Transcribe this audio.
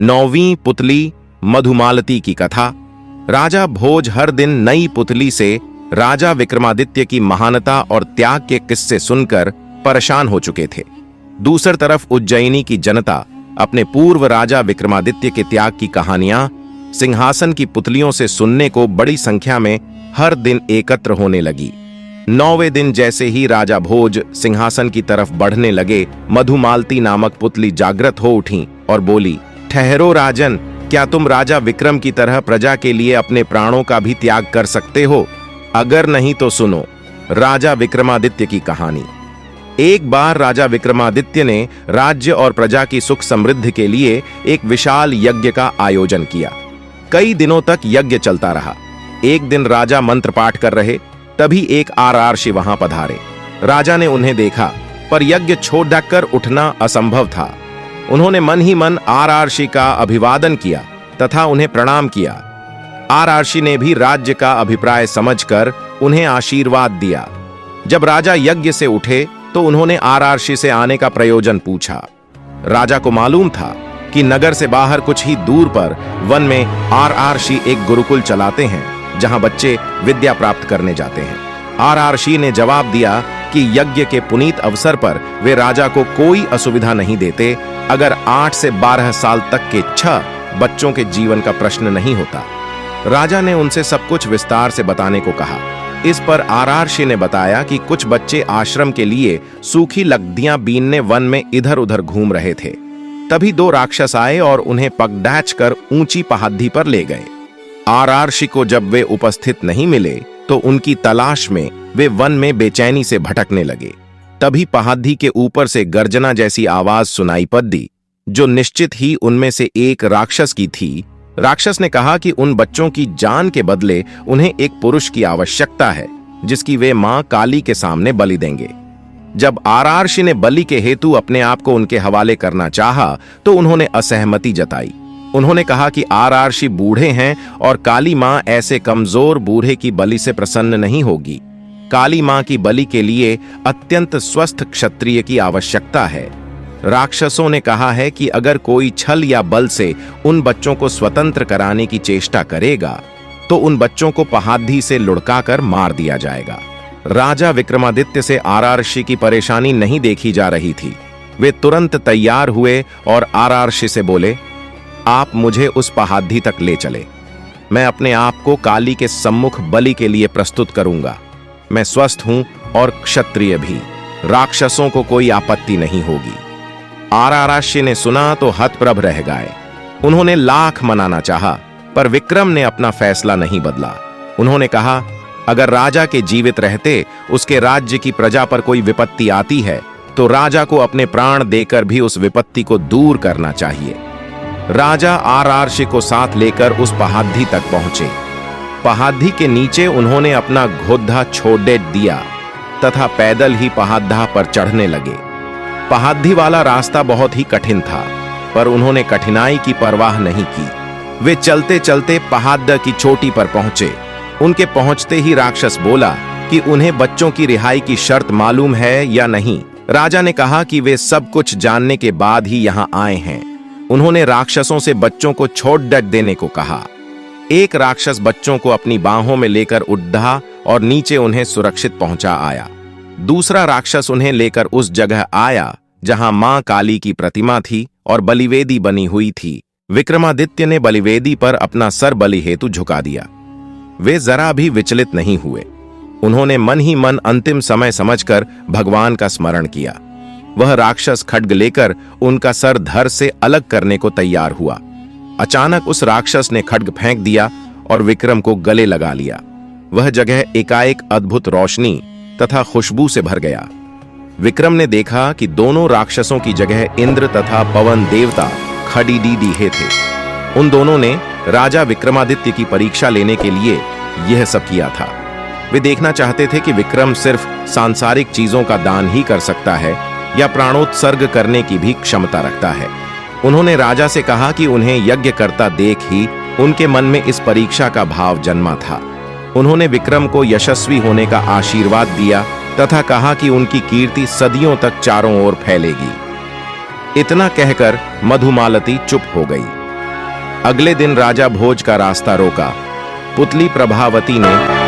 9वीं पुतली मधुमालती की कथा। राजा भोज हर दिन नई पुतली से राजा विक्रमादित्य की महानता और त्याग के किस्से सुनकर परेशान हो चुके थे। दूसरी तरफ उज्जैनी की जनता अपने पूर्व राजा विक्रमादित्य के त्याग की कहानियां सिंहासन की पुतलियों से सुनने को बड़ी संख्या में हर दिन एकत्र होने लगी। 9वें दिन जैसे ही राजा भोज सिंहासन की तरफ बढ़ने लगे, मधुमालती नामक पुतली जागृत हो उठी और बोली, ठहरो राजन, क्या तुम राजा विक्रम की तरह प्रजा के लिए अपने प्राणों का भी त्याग कर सकते हो? अगर नहीं तो सुनो राजा विक्रमादित्य की कहानी। एक बार राजा विक्रमादित्य ने राज्य और प्रजा की सुख समृद्धि के लिए एक विशाल यज्ञ का आयोजन किया। कई दिनों तक यज्ञ चलता रहा। एक दिन राजा मंत्र पाठ कर रहे, तभी एक आरार्षि वहां पधारे। राजा ने उन्हें देखा, पर यज्ञ छोड़कर उठना असंभव था। उन्होंने मन ही मन आरार्षि का अभिवादन किया तथा उन्हें प्रणाम किया। आरार्षि ने भी राज्य का अभिप्राय समझकर उन्हें आशीर्वाद दिया। जब राजा यज्ञ से उठे तो उन्होंने आरार्षि से आने का प्रयोजन पूछा। राजा को मालूम था कि नगर से बाहर कुछ ही दूर पर वन में आरार्षि एक गुरुकुल चलाते हैं, जहां बच्चे विद्या प्राप्त करने जाते हैं। आरार्षि ने जवाब दिया कि यज्ञ के पुनीत अवसर पर वे राजा को कोई असुविधा नहीं देते, अगर 8 से 12 साल तक के 6 बच्चों के जीवन का प्रश्न नहीं होता। राजा ने उनसे सब कुछ विस्तार से बताने को कहा। इस पर आरार्षि ने बताया कि कुछ बच्चे आश्रम के लिए सूखी लकड़ियां बीनने वन में इधर उधर घूम रहे थे। तभी 2 राक्षस आए और उन्हें पकड़ कर ऊंची पहाड़ी पर ले गए। आरार्षि को जब वे उपस्थित नहीं मिले तो उनकी तलाश में वे वन में बेचैनी से भटकने लगे। तभी पहाड़ी के ऊपर से गर्जना जैसी आवाज सुनाई पड़ी, जो निश्चित ही उनमें से एक राक्षस की थी। राक्षस ने कहा कि उन बच्चों की जान के बदले उन्हें एक पुरुष की आवश्यकता है, जिसकी वे मां काली के सामने बलि देंगे। जब आरार्षि ने बलि के हेतु अपने आप को उनके हवाले करना चाहा, तो उन्होंने असहमति जताई। उन्होंने कहा कि आरार्षि बूढ़े हैं और काली मां ऐसे कमजोर बूढ़े की बलि से प्रसन्न नहीं होगी। काली मां की बलि के लिए अत्यंत स्वस्थ क्षत्रिय की आवश्यकता है। राक्षसों ने कहा है कि अगर कोई छल या बल से उन बच्चों को स्वतंत्र कराने की चेष्टा करेगा, तो उन बच्चों को पहाड़ी से लुढ़काकर मार दिया जाएगा। राजा विक्रमादित्य से आरार्षि की परेशानी नहीं देखी जा रही थी। वे तुरंत तैयार हुए और आरार्षि से बोले, आप मुझे उस पहाड़ी तक ले चले। मैं अपने आप को काली के सम्मुख बलि के लिए प्रस्तुत करूंगा। मैं स्वस्थ हूं और क्षत्रिय भी, राक्षसों को कोई आपत्ति नहीं होगी। आरार्षि ने सुना तो हतप्रभ रह गए। उन्होंने लाख मनाना चाहा, पर विक्रम ने अपना फैसला नहीं बदला। उन्होंने कहा, अगर राजा के जीवित रहते उसके राज्य की प्रजा पर कोई विपत्ति आती है, तो राजा को अपने प्राण देकर भी उस विपत्ति को दूर करना चाहिए। राजा आरार्षि को साथ लेकर उस पहाड़ी तक पहुंचे। पहाड़ी के नीचे उन्होंने अपना घोड़ा छोड़ दिया तथा पैदल ही पहाड़ी पर चढ़ने लगे। पहाड़ी वाला रास्ता बहुत ही कठिन था, पर उन्होंने कठिनाई की परवाह नहीं की। वे चलते चलते पहाड़ी की चोटी पर पहुंचे। उनके पहुंचते ही राक्षस बोला कि उन्हें बच्चों की रिहाई की शर्त मालूम है या नहीं। राजा ने कहा कि वे सब कुछ जानने के बाद ही यहां आए हैं। उन्होंने राक्षसों से बच्चों को छोड़ देने को कहा। एक राक्षस बच्चों को अपनी बाहों में लेकर उड़ा और नीचे उन्हें सुरक्षित पहुंचा आया। दूसरा राक्षस उन्हें लेकर उस जगह आया जहां मां काली की प्रतिमा थी और बलिवेदी बनी हुई थी। विक्रमादित्य ने बलिवेदी पर अपना सर बलि हेतु झुका दिया। वे जरा भी विचलित नहीं हुए। उन्होंने मन ही मन अंतिम समय समझकर भगवान का स्मरण किया। वह राक्षस खड्ग लेकर उनका सर धड़ से अलग करने को तैयार हुआ। अचानक उस राक्षस ने खड्ग फेंक दिया और विक्रम को गले लगा लिया। वह जगह एकाएक अद्भुत रोशनी तथा खुशबू से भर गया। विक्रम ने देखा कि दोनों राक्षसों की जगह इंद्र तथा पवन देवता खड़ी दिए थे। उन दोनों ने राजा विक्रमादित्य की परीक्षा लेने के लिए यह सब किया था। वे देखना चाहते थे कि विक्रम सिर्फ सांसारिक चीजों का दान ही कर सकता है या प्राणोत्सर्ग करने की भी क्षमता रखता है। उन्होंने राजा से कहा कि उन्हें यज्ञ करता देख ही उनके मन में इस परीक्षा का भाव जन्मा था। उन्होंने विक्रम को यशस्वी होने का आशीर्वाद दिया तथा कहा कि उनकी कीर्ति सदियों तक चारों ओर फैलेगी। इतना कहकर मधुमालती चुप हो गई। अगले दिन राजा भोज का रास्ता रोका। पुतली प्रभावती ने